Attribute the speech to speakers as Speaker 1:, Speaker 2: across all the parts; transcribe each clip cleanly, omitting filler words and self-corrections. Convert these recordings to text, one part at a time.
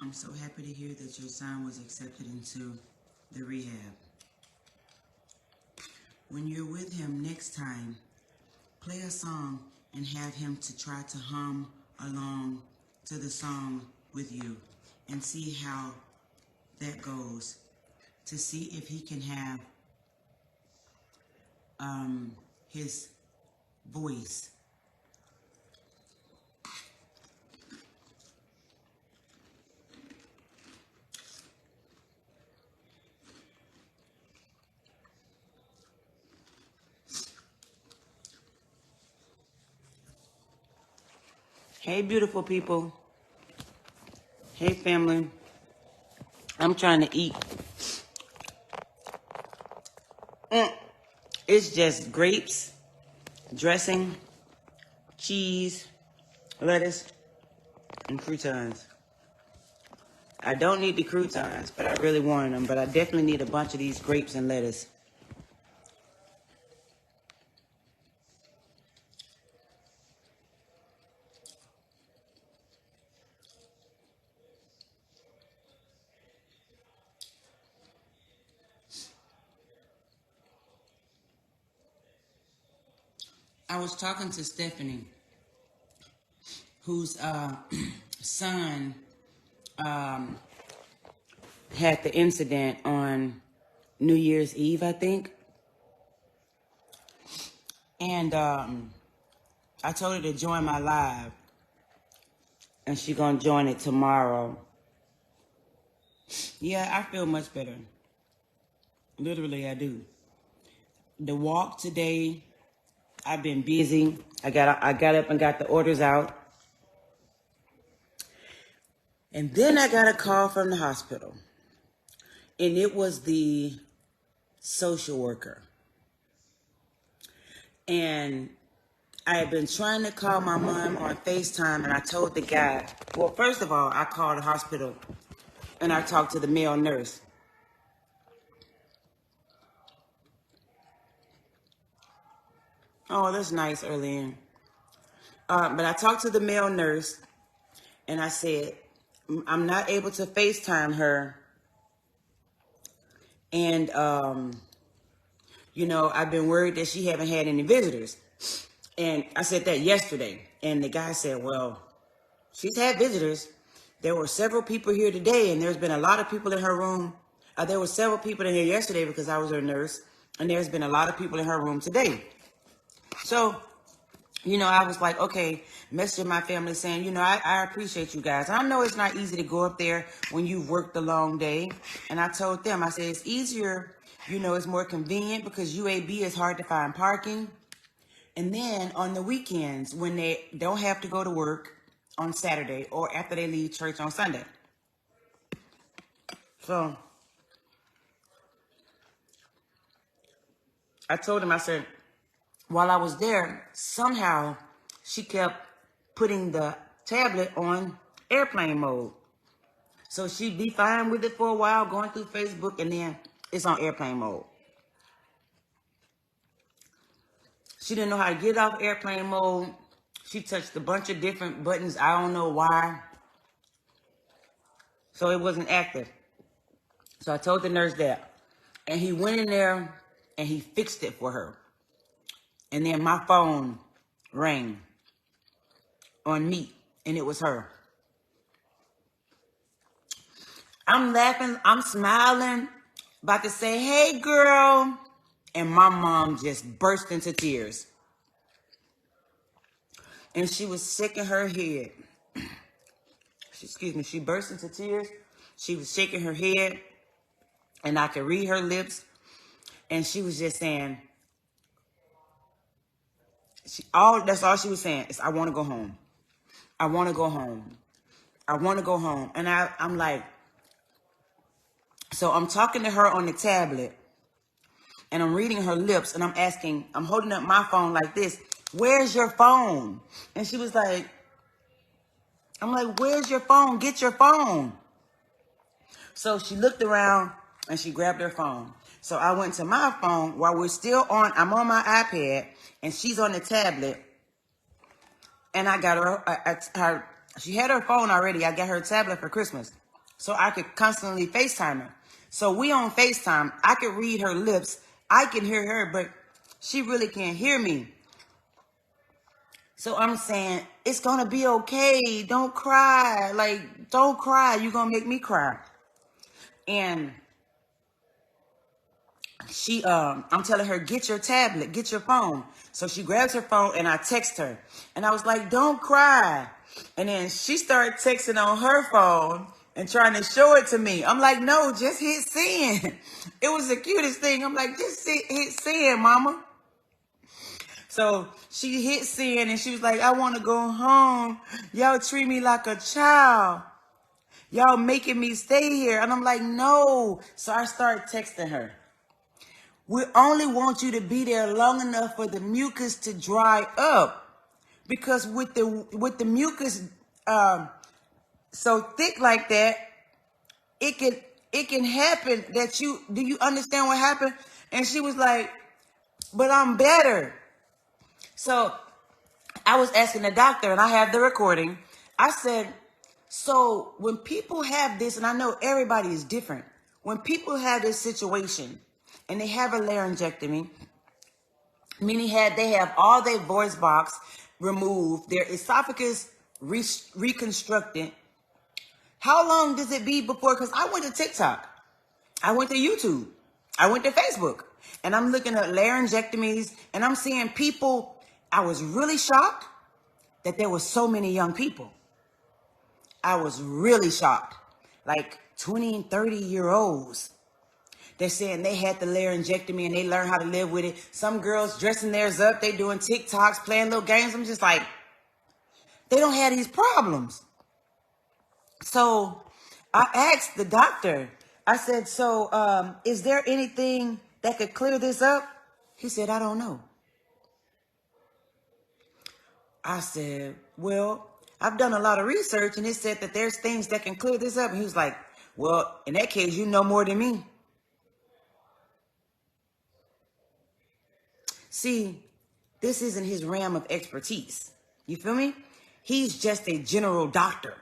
Speaker 1: I'm so happy to hear that your son was accepted into the rehab. When you're with him next time, play a song and have him to try to hum along to the song with you and see how that goes, to see if he can have his voice. Hey, beautiful people. Hey, family. I'm trying to eat. It's just grapes, dressing, cheese, lettuce, and croutons. I don't need the croutons, but I really wanted them. But I definitely need a bunch of these grapes and lettuce. I was talking to Stephanie, whose son had the incident on New Year's Eve, I think. And I told her to join my live. And she's going to join it tomorrow. Yeah, I feel much better. Literally, I do. The walk today, I've been busy. I got up and got the orders out. And then I got a call from the hospital. And it was the social worker. And I had been trying to call my mom on FaceTime, and I told the guy, well, first of all, I called the hospital and I talked to the male nurse. Oh, that's nice, Earlene. But I talked to the male nurse and I said, I'm not able to FaceTime her. And, I've been worried that she haven't had any visitors. And I said that yesterday. And the guy said, well, she's had visitors. There were several people here today, and there's been a lot of people in her room. There were several people in here yesterday because I was her nurse, and there's been a lot of people in her room today. So, I was like, okay, messaging my family saying, I appreciate you guys. I know it's not easy to go up there when you've worked a long day. And I told them, I said, it's easier, it's more convenient because UAB is hard to find parking. And then on the weekends, when they don't have to go to work on Saturday or after they leave church on Sunday. So I told him, I said, while I was there, somehow she kept putting the tablet on airplane mode. So she'd be fine with it for a while, going through Facebook, and then it's on airplane mode. She didn't know how to get off airplane mode. She touched a bunch of different buttons. I don't know why. So it wasn't active. So I told the nurse that. And he went in there and he fixed it for her. And then my phone rang on Meet, and it was her. I'm laughing, I'm smiling, about to say, hey, girl. And my mom just burst into tears. And she was shaking her head. She burst into tears. She was shaking her head, and I could read her lips. And she was just saying, that's all she was saying is, I want to go home. I want to go home. I want to go home. And I'm like, so I'm talking to her on the tablet, and I'm reading her lips, and I'm holding up my phone like this. Where's your phone? And she was like, I'm like, where's your phone? Get your phone. So she looked around and she grabbed her phone. So I went to my phone while I'm on my iPad and she's on the tablet. And I got her, she had her phone already. I got her a tablet for Christmas. so I could constantly FaceTime her. So we on FaceTime. I could read her lips. I can hear her, but she really can't hear me. So I'm saying, it's going to be okay. Don't cry. Like, don't cry. You're going to make me cry. And I'm telling her, get your tablet, get your phone. So she grabs her phone and I text her. And I was like, don't cry. And then she started texting on her phone and trying to show it to me. I'm like, no, just hit send. It was the cutest thing. I'm like, just hit send, mama. So she hit send and she was like, I want to go home. Y'all treat me like a child. Y'all making me stay here. And I'm like, no. So I started texting her. We only want you to be there long enough for the mucus to dry up. Because with the mucus so thick like that, it can happen that do you understand what happened? And she was like, but I'm better. So I was asking the doctor, and I have the recording. I said, so when people have this, and I know everybody is different, when people have this situation and they have a laryngectomy, meaning they have all their voice box removed, their esophagus reconstructed, how long does it be before? Because I went to TikTok, I went to YouTube, I went to Facebook, and I'm looking at laryngectomies, and I'm seeing people. I was really shocked that there were so many young people. I was really shocked. Like 20 and 30-year-olds. They're saying they had the laryngectomy and they learned how to live with it. Some girls dressing theirs up. They doing TikToks, playing little games. I'm just like, they don't have these problems. So I asked the doctor, I said, so is there anything that could clear this up? He said, I don't know. I said, well, I've done a lot of research and it said that there's things that can clear this up. And he was like, well, in that case, you know more than me. See, this isn't his realm of expertise. You feel me? He's just a general doctor.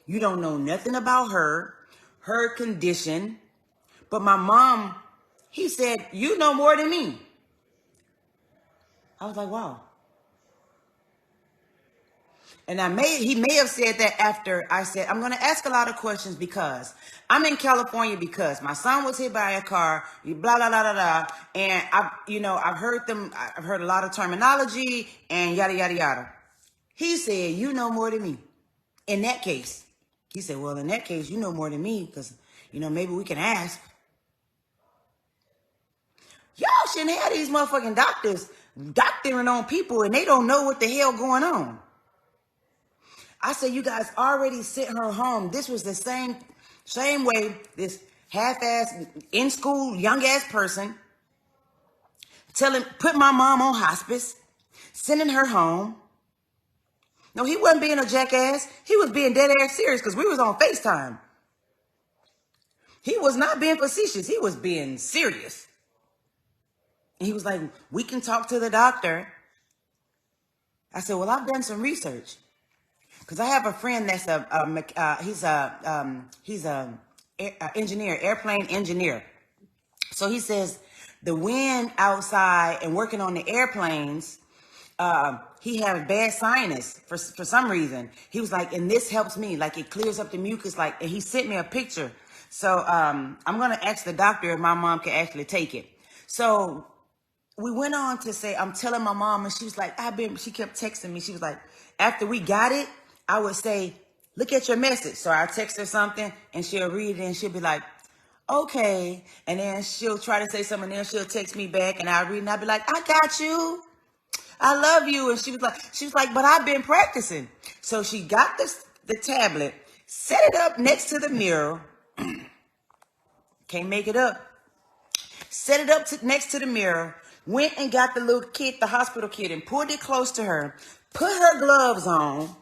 Speaker 1: You don't know nothing about her condition. But my mom, he said, you know more than me. I was like, wow. And he may have said that after I said, I'm going to ask a lot of questions because I'm in California because my son was hit by a car, blah, blah, blah, blah, blah. And I've heard a lot of terminology and yada, yada, yada. He said, you know more than me. In that case, he said, well, in that case, you know more than me because, maybe we can ask. Y'all shouldn't have these motherfucking doctors doctoring on people and they don't know what the hell going on. I said, you guys already sent her home. This was the same way this half-ass, in school, young-ass person put my mom on hospice, sending her home. No, he wasn't being a jackass. He was being dead-ass serious because we was on FaceTime. He was not being facetious. He was being serious. And he was like, we can talk to the doctor. I said, well, I've done some research. Because I have a friend that's he's a engineer, airplane engineer. So he says the wind outside and working on the airplanes, he had bad sinus for some reason. He was like, and this helps me, like it clears up the mucus, like, and he sent me a picture. So I'm gonna ask the doctor if my mom can actually take it. So we went on to say, I'm telling my mom, and she was like, she kept texting me. She was like, after we got it, I would say, look at your message. So I text her something and she'll read it and she'll be like, okay. And then she'll try to say something and then she'll text me back and I'll read and I'll be like, I got you. I love you. And she was like, but I've been practicing. So she got the tablet, set it up next to the mirror. Can't make it up. Set it up next to the mirror, went and got the little kit, the hospital kit, and pulled it close to her, put her gloves on,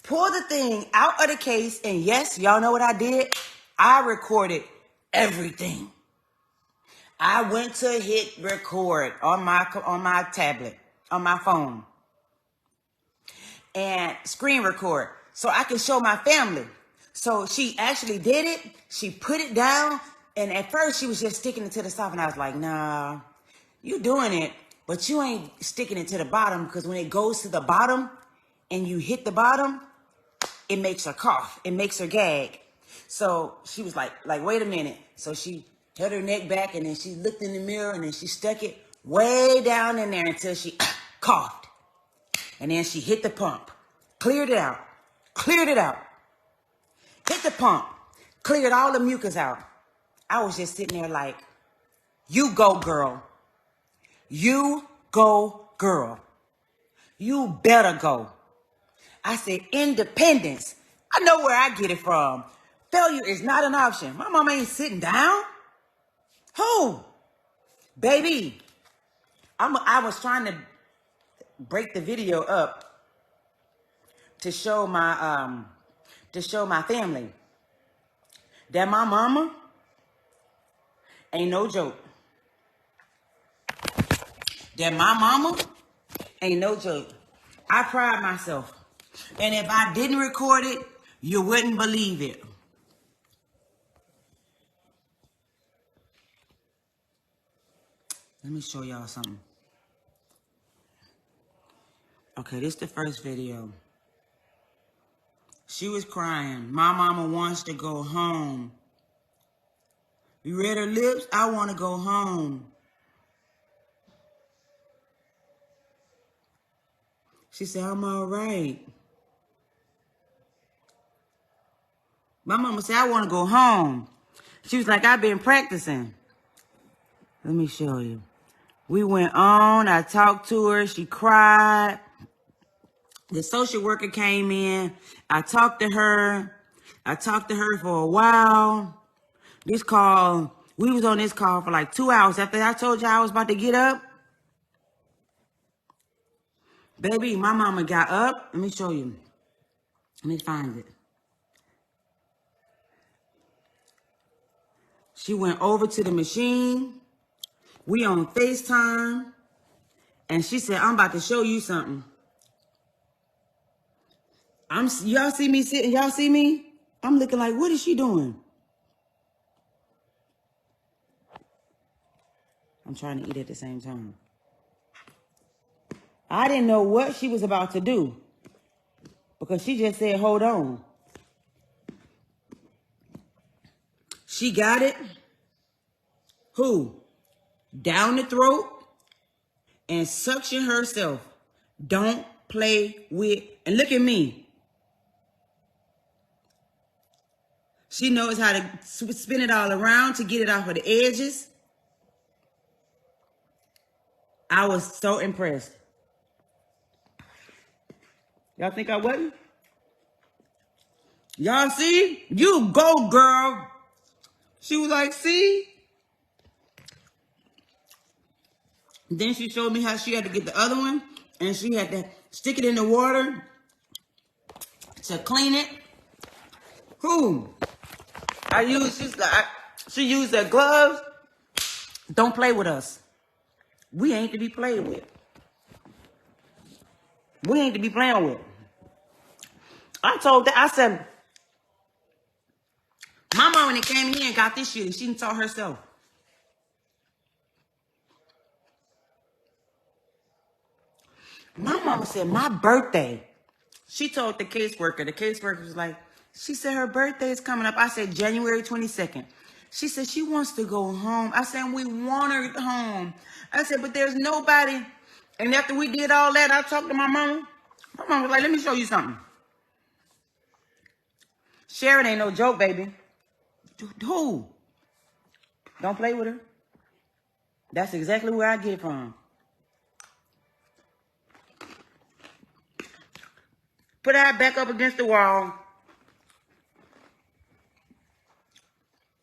Speaker 1: pulled the thing out of the case, and yes, y'all know what I did? I recorded everything. I went to hit record on my tablet, on my phone, and screen record so I can show my family. So she actually did it. She put it down. And at first she was just sticking it to the top. And I was like, nah, you doing it, but you ain't sticking it to the bottom, because when it goes to the bottom and you hit the bottom, it makes her cough. It makes her gag. So she was like, wait a minute. So she held her neck back, and then she looked in the mirror, and then she stuck it way down in there until she coughed. And then she hit the pump, cleared it out, hit the pump, cleared all the mucus out. I was just sitting there like, you go, girl. You go, girl. You better go. I said, independence. I know where I get it from. Failure is not an option. My mama ain't sitting down. Who? Baby. I was trying to break the video up to show my family that my mama ain't no joke. That my mama ain't no joke. I pride myself. And if I didn't record it, you wouldn't believe it. Let me show y'all something. Okay, this is the first video. She was crying. My mama wants to go home. You read her lips? I want to go home. She said, I'm all right. My mama said, I want to go home. She was like, I've been practicing. Let me show you. We went on. I talked to her. She cried. The social worker came in. I talked to her. For a while. We was on this call for like 2 hours. After I told you I was about to get up. Baby, my mama got up. Let me show you. Let me find it. She went over to the machine. We on FaceTime. And she said, I'm about to show you something. Y'all see me sitting? Y'all see me? I'm looking like, what is she doing? I'm trying to eat at the same time. I didn't know what she was about to do, because she just said, hold on. She got it. Who? Down the throat and suction herself. Don't play with, and look at me. She knows how to spin it all around to get it off of the edges. I was so impressed. Y'all think I wasn't? Y'all see? You go, girl. She was like, see? Then she showed me how she had to get the other one, and she had to stick it in the water to clean it. Who? She used her gloves. Don't play with us. We ain't to be played with. We ain't to be playing with. I said, my mom, when it came here and got this shit, she didn't taught herself. My mama said, my birthday. She told the caseworker. The caseworker was like, she said her birthday is coming up. I said, January 22nd. She said she wants to go home. I said, we want her home. I said, but there's nobody. And after we did all that, I talked to my mama. My mama was like, let me show you something. Sharon ain't no joke, baby. Who? Don't play with her. That's exactly where I get it from. Put her back up against the wall.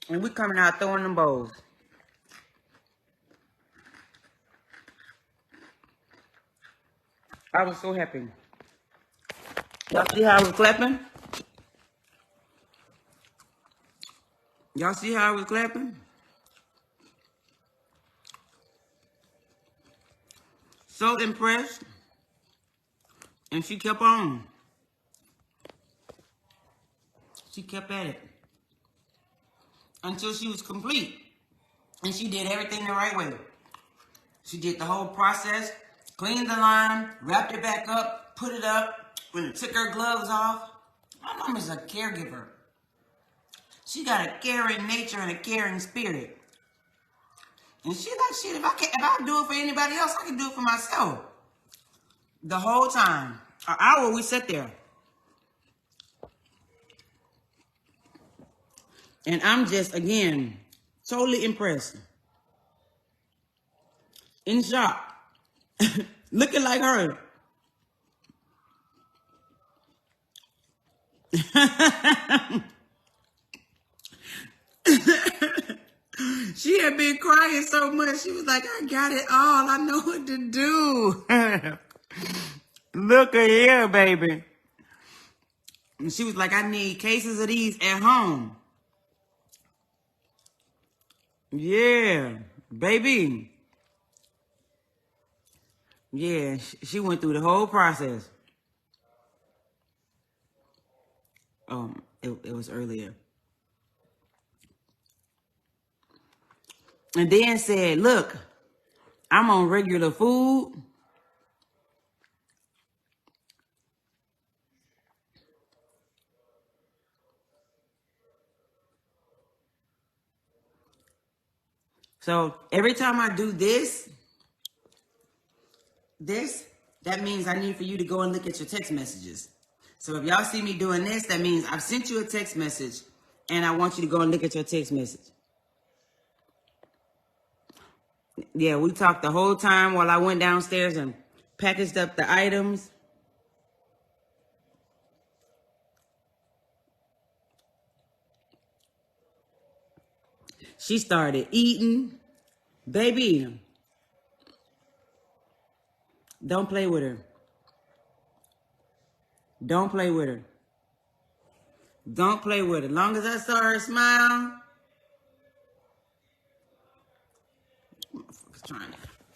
Speaker 1: And we coming out throwing them bowls. I was so happy. Y'all see how I was clapping? Y'all see how I was clapping? So impressed. And she kept on. She kept at it until she was complete. And she did everything the right way. She did the whole process, cleaned the line, wrapped it back up, put it up, when it took her gloves off. My mom is a caregiver. She got a caring nature and a caring spirit. And she like, shit, if I do it for anybody else, I can do it for myself. The whole time. An hour we sat there. And I'm just, again, totally impressed. In shock. Looking like her. She had been crying so much. She was like, I got it all. I know what to do. Look at here, baby. And she was like, I need cases of these at home. Yeah, baby. Yeah, she went through the whole process. It was earlier. And then said, look, I'm on regular food. So every time I do this, that means I need for you to go and look at your text messages. So if y'all see me doing this, that means I've sent you a text message and I want you to go and look at your text message. Yeah, we talked the whole time while I went downstairs and packaged up the items. She started eating. Baby, don't play with her. Don't play with her. Don't play with her. As long as I saw her smile.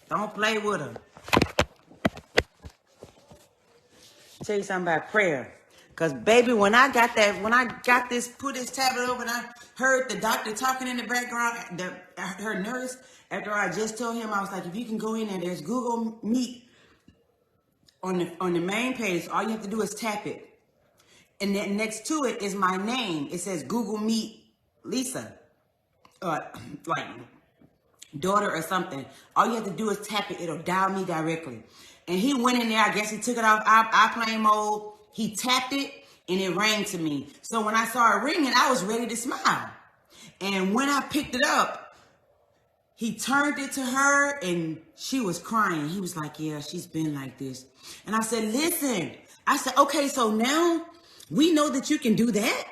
Speaker 1: Don't play with her. Tell you something about prayer. Because, baby, when I got this, put this tablet over and I heard the doctor talking in the background, her nurse, after I just told him, I was like, if you can go in there, there's Google Meet on the main page. All you have to do is tap it. And then next to it is my name. It says Google Meet Lisa. Like daughter or something. All you have to do is tap it. It'll dial me directly. And he went in there. I guess he took it off airplane mode. He tapped it and it rang to me. So when I saw it ringing, I was ready to smile. And when I picked it up, he turned it to her and she was crying. He was like, yeah, she's been like this. And I said, listen. I said, okay, so now we know that you can do that.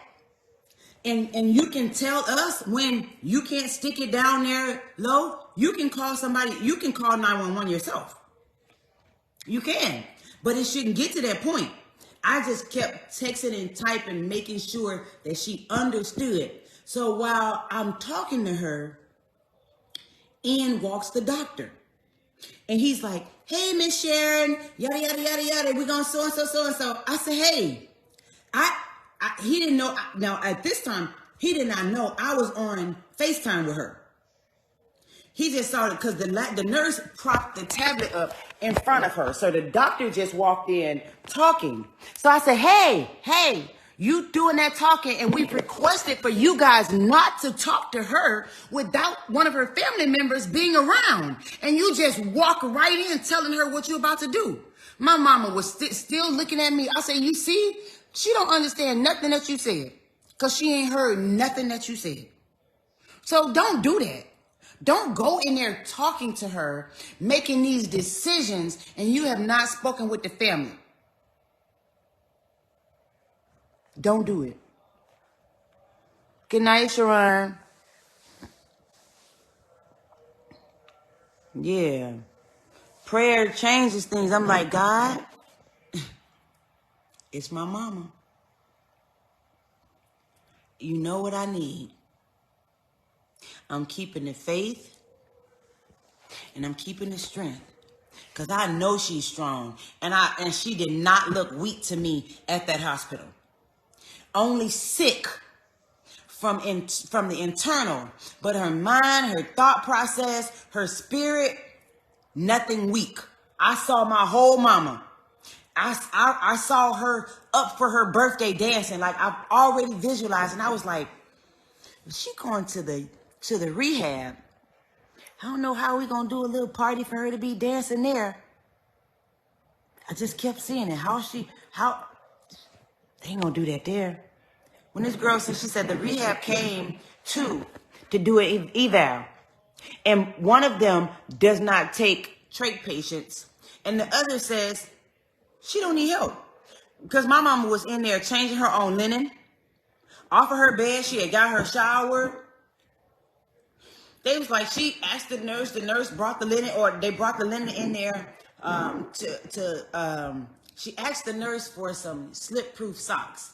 Speaker 1: And you can tell us when you can't stick it down there low. You can call somebody. You can call 911 yourself. You can. But it shouldn't get to that point. I just kept texting and typing, making sure that she understood. So while I'm talking to her, in walks the doctor. And he's like, hey, Miss Sharon, yada, yada, yada, yada. We're going so-and-so, so-and-so. I said, hey, he didn't know. Now, at this time, he did not know I was on FaceTime with her. He just saw it because the nurse propped the tablet up in front of her. So the doctor just walked in talking. So I said, hey, you doing that talking, and we've requested for you guys not to talk to her without one of her family members being around. And you just walk right in telling her what you're about to do. My mama was still looking at me. I said, you see, she don't understand nothing that you said because she ain't heard nothing that you said. So don't do that. Don't go in there talking to her, making these decisions, and you have not spoken with the family. Don't do it. Good night, Sharon. Yeah. Prayer changes things. I'm like, God, it's my mama. You know what I need. I'm keeping the faith and I'm keeping the strength because I know she's strong and she did not look weak to me at that hospital. only sick from the internal, but her mind, her thought process, her spirit, nothing weak. I saw my whole mama. I saw her up for her birthday dancing, like I've already visualized, and I was like, if she going to the rehab, I don't know how we gonna do a little party for her to be dancing there. I just kept seeing it. How they ain't gonna do that there. When this girl said, she said the rehab came to do an eval, and one of them does not take trach patients, and the other says she don't need help because my mama was in there changing her own linen off of her bed. She had got her shower. They was like, she asked the nurse brought the linen, or they brought the linen in there she asked the nurse for some slip-proof socks.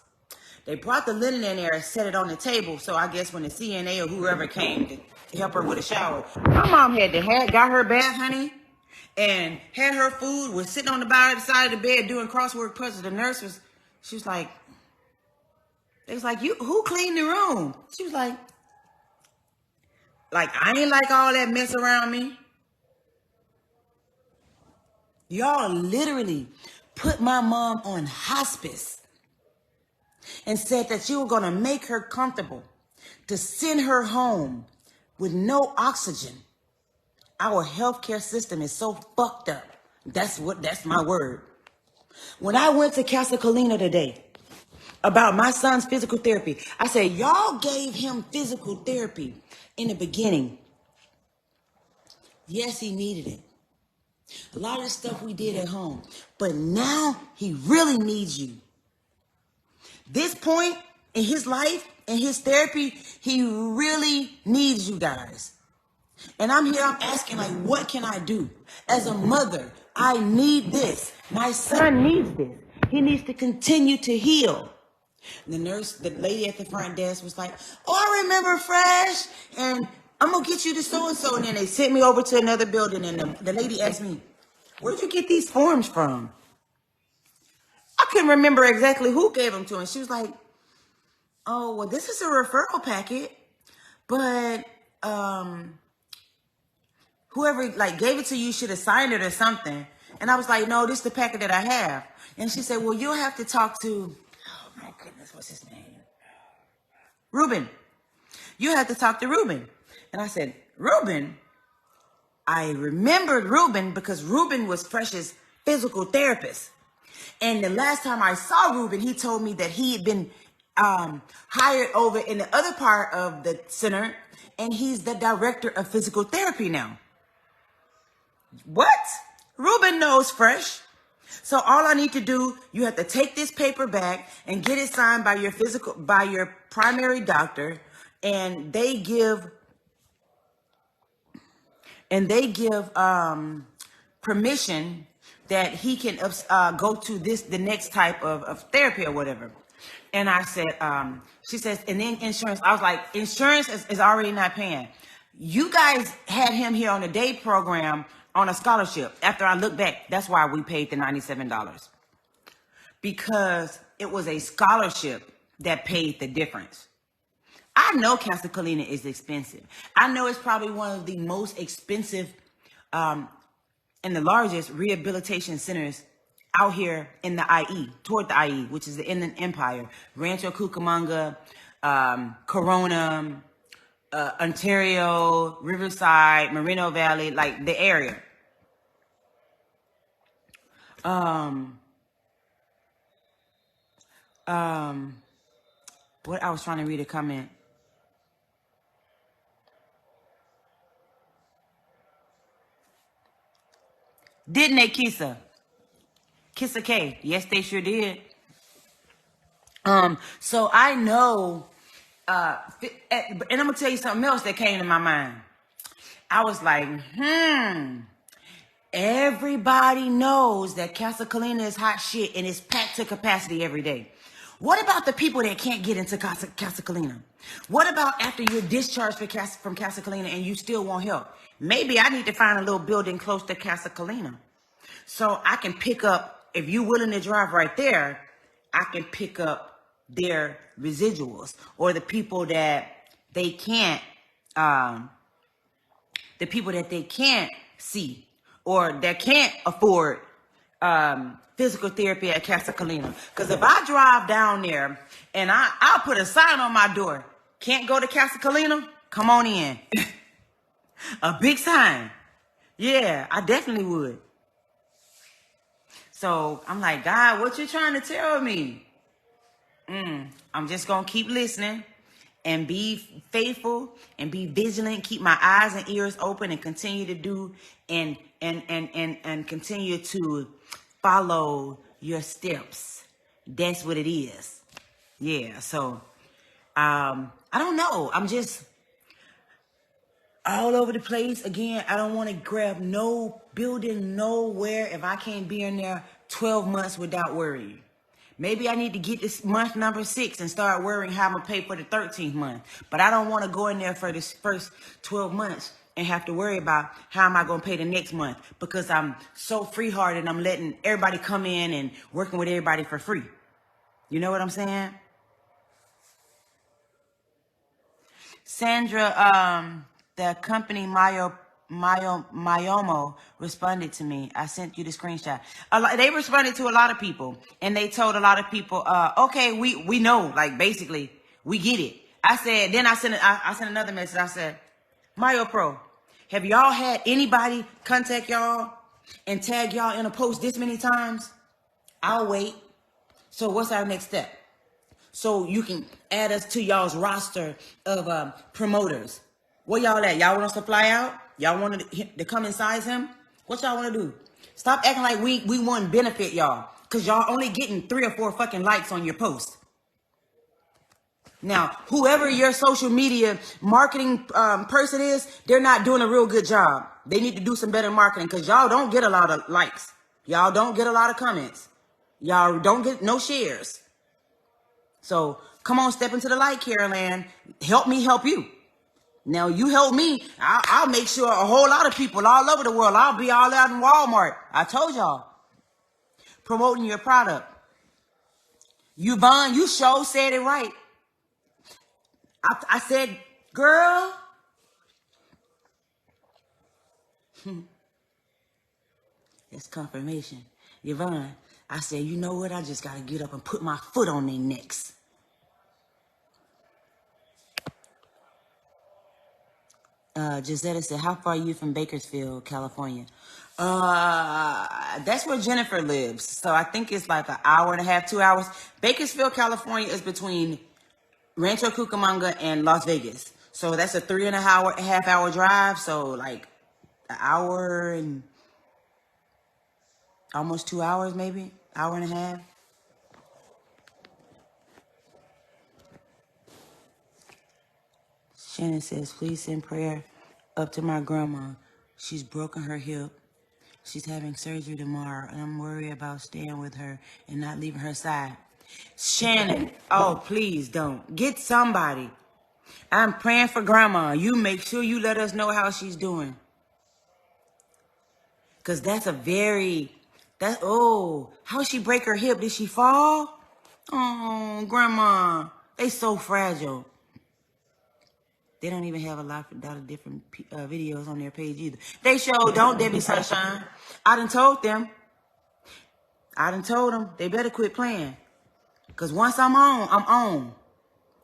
Speaker 1: They brought the linen in there and set it on the table. So I guess when the CNA or whoever came to help her with a shower, my mom got her bath, honey, and had her food, was sitting on the bottom side of the bed doing crossword puzzles. The nurse she was like, they was like, who cleaned the room? She was like, I ain't like all that mess around me. Y'all literally put my mom on hospice and said that you were going to make her comfortable to send her home with no oxygen. Our healthcare system is so fucked up. That's my word. When I went to Casa Colina today about my son's physical therapy, I said, y'all gave him physical therapy in the beginning. Yes, he needed it. A lot of the stuff we did at home, but now he really needs you. This point in his life, in his therapy, he really needs you guys. And I'm asking, what can I do? As a mother, I need this. My son needs this. He needs to continue to heal. The lady at the front desk was like, oh, I remember Fresh, and I'm going to get you to so-and-so. And then they sent me over to another building, and the lady asked me, where'd you get these forms from? I couldn't remember exactly who gave them to her. She was like, oh, well, this is a referral packet, but whoever gave it to you should have signed it or something. And I was like, no, this is the packet that I have. And she said, well, you'll have to talk to, oh my goodness, what's his name? Ruben. You have to talk to Ruben. And I said, Ruben? I remembered Ruben because Ruben was Fresh's physical therapist. And the last time I saw Ruben, he told me that he had been hired over in the other part of the center, and he's the director of physical therapy now. What? Ruben knows Fresh. So all I need to do, you have to take this paper back and get it signed by your primary doctor, and they give permission that he can go to the next type of therapy or whatever. And I said, she says, and then insurance. I was like, insurance is already not paying. You guys had him here on a day program on a scholarship. After I look back, that's why we paid the $97. Because it was a scholarship that paid the difference. I know Casa Colina is expensive. I know it's probably one of the most expensive and the largest rehabilitation centers out here in the IE, toward the IE, which is the Inland Empire, Rancho Cucamonga, Corona, Ontario, Riverside, Moreno Valley, the area. What I was trying to read a comment. Didn't they, Kissa? Kissa K. Yes, they sure did. So I know, and I'm gonna tell you something else that came to my mind. I was like, everybody knows that Casa Colina is hot shit and it's packed to capacity every day. What about the people that can't get into Casa Colina? What about after you're discharged from Casa Colina and you still want help? Maybe I need to find a little building close to Casa Colina so I can pick up, if you're willing to drive right there, I can pick up their residuals, or the people that they can't, um, see, or that can't afford physical therapy at Casa Colina. Because if I drive down there and I'll put a sign on my door, can't go to Casa Colina, come on in. A big sign. Yeah, I definitely would. So I'm like, God, what you trying to tell me? I'm just going to keep listening and be faithful and be vigilant, keep my eyes and ears open, and continue to do and continue to follow your steps. That's what it is. Yeah. So, I don't know. I'm just all over the place. Again, I don't want to grab no building nowhere if I can't be in there 12 months without worrying. Maybe I need to get this month number 6 and start worrying how I'm going to pay for the 13th month. But I don't want to go in there for this first 12 months and have to worry about how am I going to pay the next month, because I'm so free-hearted and I'm letting everybody come in and working with everybody for free. You know what I'm saying? Sandra, the company Myomo responded to me. I sent you the screenshot. They responded to a lot of people, and they told a lot of people, okay, we know, like, basically, we get it. I said, then I sent another message. I said, Myo Pro, have y'all had anybody contact y'all and tag y'all in a post this many times? I'll wait. So what's our next step? So you can add us to y'all's roster of promoters. Where y'all at? Y'all want us to fly out? Y'all want to come and size him? What y'all want to do? Stop acting like we want to benefit y'all, because y'all only getting 3 or 4 fucking likes on your post. Now, whoever your social media marketing person is, they're not doing a real good job. They need to do some better marketing, because y'all don't get a lot of likes. Y'all don't get a lot of comments. Y'all don't get no shares. So come on, step into the light, Caroline. Help me help you. Now you help me, I'll make sure a whole lot of people all over the world, I'll be all out in Walmart. I told y'all. Promoting your product. Yvonne, you sure said it right. I said, girl. It's confirmation. Yvonne, I said, you know what? I just got to get up and put my foot on their necks. Gisetta said, how far are you from Bakersfield, California? That's where Jennifer lives. So I think it's like an hour and a half, 2 hours. Bakersfield, California is between Rancho Cucamonga and Las Vegas. So that's a 3.5 hour drive. So like an hour and almost 2 hours, maybe hour and a half. Shannon says, please send prayer up to my grandma. She's broken her hip. She's having surgery tomorrow, and I'm worried about staying with her and not leaving her side. Shannon, oh, please don't. Get somebody. I'm praying for grandma. You make sure you let us know how she's doing. Because how she break her hip? Did she fall? Oh, grandma. They so fragile. They don't even have a lot of different videos on their page either. They show, don't Debbie Sunshine. I done told them. They better quit playing. Because once I'm on, I'm on.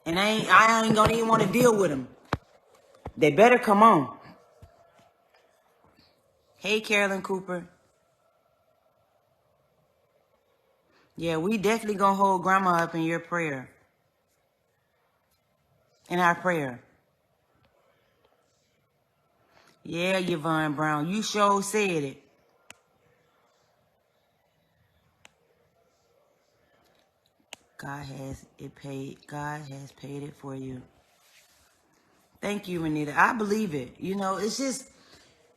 Speaker 1: And I ain't gonna even want to deal with them. They better come on. Hey, Carolyn Cooper. Yeah, we definitely gonna hold grandma up in your prayer. In our prayer. Yeah, Yvonne Brown, you sure said it. God has paid it for you. Thank you, Renita. I believe it. You know, it's just,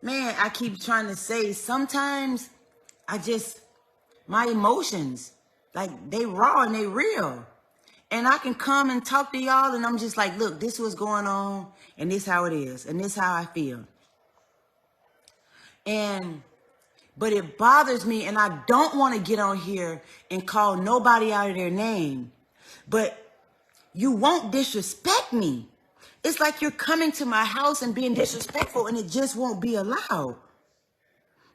Speaker 1: man, I keep trying to say, sometimes my emotions, like, they raw and they real. And I can come and talk to y'all and I'm just like, look, this was going on and this how it is. And this how I feel. But it bothers me, and I don't want to get on here and call nobody out of their name. but you won't disrespect me. It's like you're coming to my house and being disrespectful, and it just won't be allowed.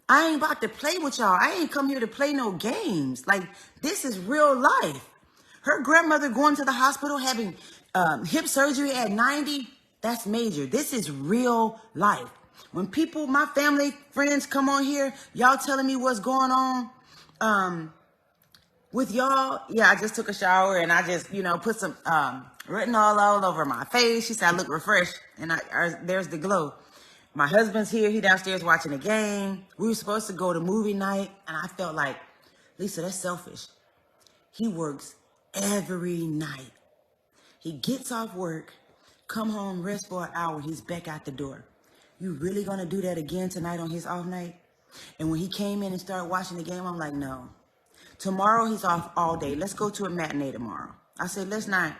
Speaker 1: I ain't about to play with y'all. I ain't come here to play no games. Like, this is real life. Her grandmother going to the hospital having hip surgery at 90, that's major. This is real life. When people, my family, friends come on here, y'all telling me what's going on with y'all. Yeah, I just took a shower and I just, put some retinol all over my face. She said I look refreshed, and there's the glow. My husband's here. He downstairs watching the game. We were supposed to go to movie night, and I felt like, Lisa, that's selfish. He works every night. He gets off work, come home, rest for an hour, he's back out the door. You really gonna do that again tonight on his off night? And when he came in and started watching the game, I'm like, no. Tomorrow he's off all day. Let's go to a matinee tomorrow. I said, let's not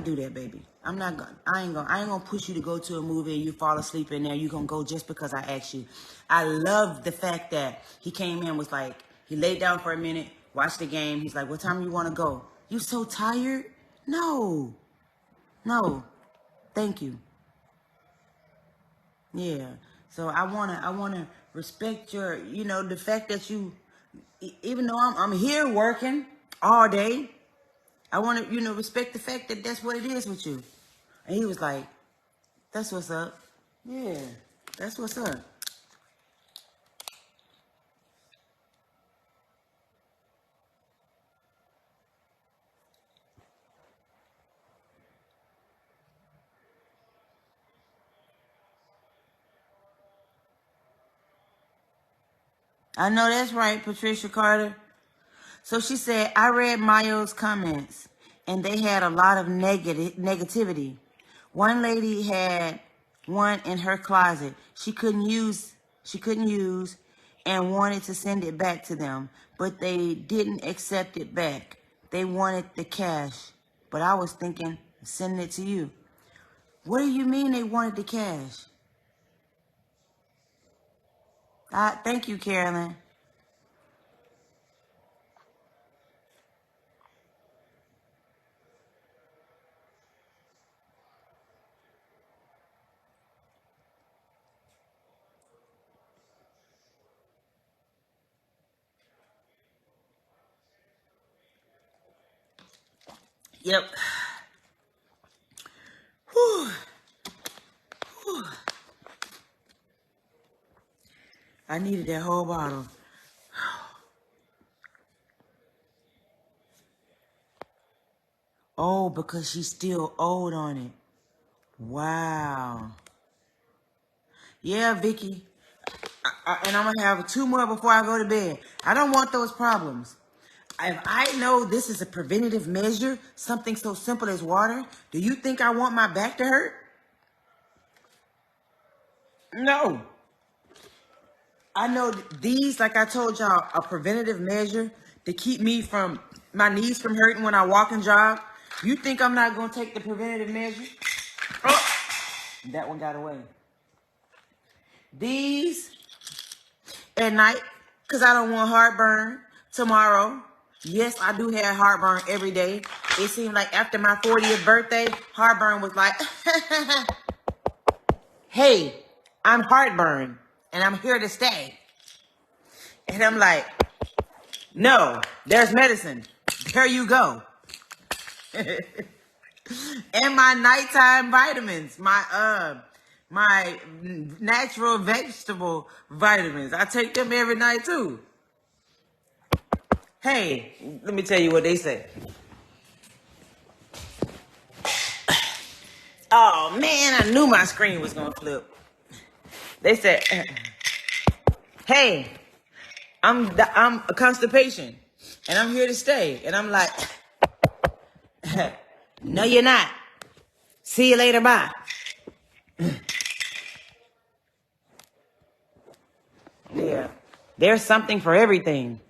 Speaker 1: do that, baby. I ain't gonna push you to go to a movie and you fall asleep in there. You gonna go just because I asked you. I love the fact that he came in, was like, he laid down for a minute, watched the game. He's like, what time you want to go? You so tired? No, thank you. Yeah. So I wanna respect your, the fact that you, even though I'm here working all day, I want to, respect the fact that that's what it is with you. And he was like, that's what's up. Yeah, that's what's up. I know that's right, Patricia Carter. So she said, I read Mayo's comments, and they had a lot of negativity. One lady had one in her closet. She couldn't use, and wanted to send it back to them, but they didn't accept it back. They wanted the cash, but I was thinking, sending it to you. What do you mean they wanted the cash? Thank you, Carolyn. Yep. Whew. Whew. I needed that whole bottle. Oh, because she still owed on it. Wow. Yeah, Vicky. And I'm going to have 2 more before I go to bed. I don't want those problems. If I know this is a preventative measure, something so simple as water, do you think I want my back to hurt? No. I know these, like I told y'all, a preventative measure to keep me from, my knees from hurting when I walk and jog. You think I'm not going to take the preventative measure? Oh, that one got away. These at night, because I don't want heartburn tomorrow. Yes, I do have heartburn every day. It seemed like after my 40th birthday, heartburn was like, hey, I'm heartburn and I'm here to stay. And I'm like, no, there's medicine. There you go. And my nighttime vitamins, my natural vegetable vitamins. I take them every night too. Hey, let me tell you what they say. Oh man, I knew my screen was gonna flip. They said, hey, I'm a constipation and I'm here to stay. And I'm like, no, you're not. See you later, bye. Yeah, there's something for everything.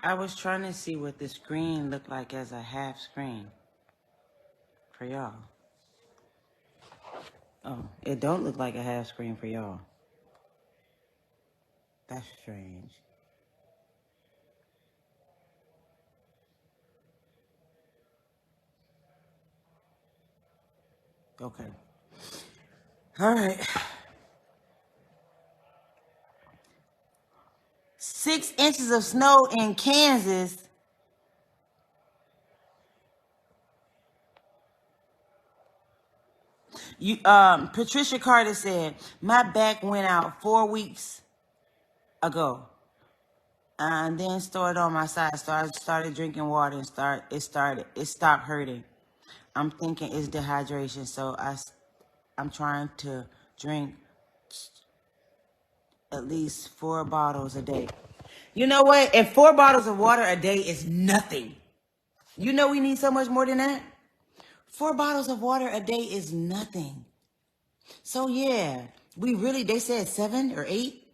Speaker 1: I was trying to see what the screen looked like as a half screen for y'all. Oh, it don't look like a half screen for y'all. That's strange. Okay. All right. 6 inches of snow in Kansas. Patricia Carter said, my back went out 4 weeks ago. And then started on my side. Started drinking water and it stopped hurting. I'm thinking it's dehydration, so I'm trying to drink at least 4 bottles a day. You know what? And 4 bottles of water a day is nothing. You know we need so much more than that? 4 bottles of water a day is nothing. So yeah, they said 7 or 8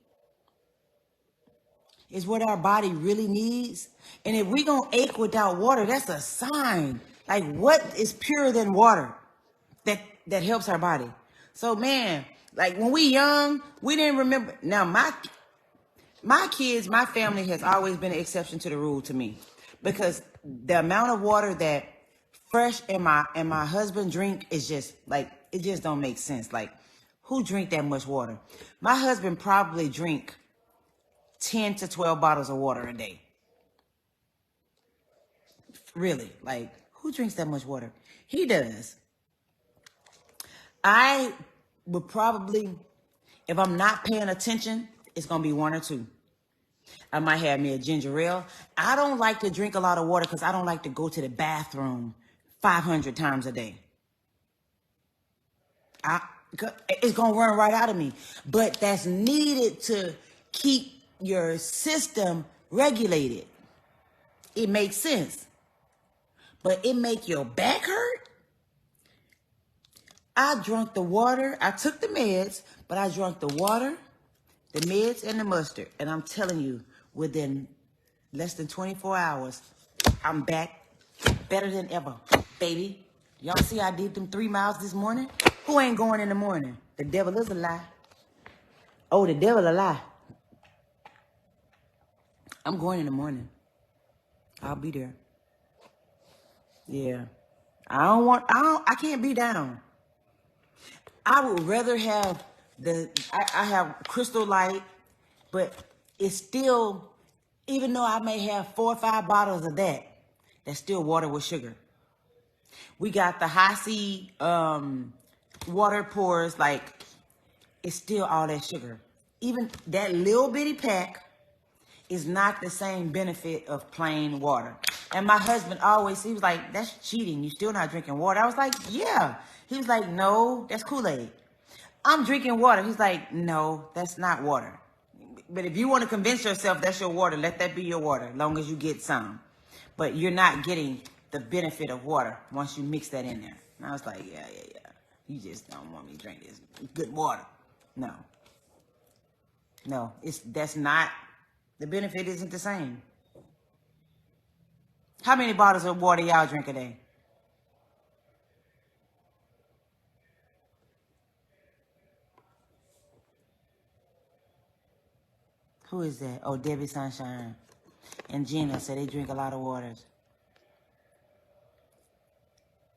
Speaker 1: is what our body really needs. And if we gonna ache without water, that's a sign. Like, what is purer than water that helps our body? So man, like when we young, we didn't remember. Now my kids, my family has always been an exception to the rule to me, because the amount of water that Fresh and my husband drink is just like, it just don't make sense. Like, who drink that much water? My husband probably drink 10 to 12 bottles of water a day. Really, like, who drinks that much water? He does. I would probably, if I'm not paying attention, it's gonna be 1 or 2. I might have me a ginger ale. I don't like to drink a lot of water because I don't like to go to the bathroom 500 times a day. It's gonna run right out of me. But that's needed to keep your system regulated. It makes sense. But it make your back hurt? I drank the water. I took the meds, but I drank the water, the meds, and the mustard. And I'm telling you, within less than 24 hours, I'm back better than ever, baby. Y'all see I did them 3 miles this morning? Who ain't going in the morning? The devil is a lie. Oh, the devil a lie. I'm going in the morning. I'll be there. Yeah. I can't be down. I would rather have I have Crystal Light, but it's still, even though I may have 4 or 5 bottles of that, that's still water with sugar. We got the high C water pours, like, it's still all that sugar. Even that little bitty pack is not the same benefit of plain water. And my husband he was like, that's cheating. You still not drinking water. I was like, yeah. He was like, no, that's Kool-Aid. I'm drinking water. He's like, no, that's not water. But if you want to convince yourself that's your water, let that be your water, as long as you get some. But you're not getting the benefit of water once you mix that in there. And I was like, yeah. You just don't want me to drink this good water. No, that's not, the benefit isn't the same. How many bottles of water y'all drink a day? Who is that? Oh, Debbie Sunshine and Gina said they drink a lot of waters.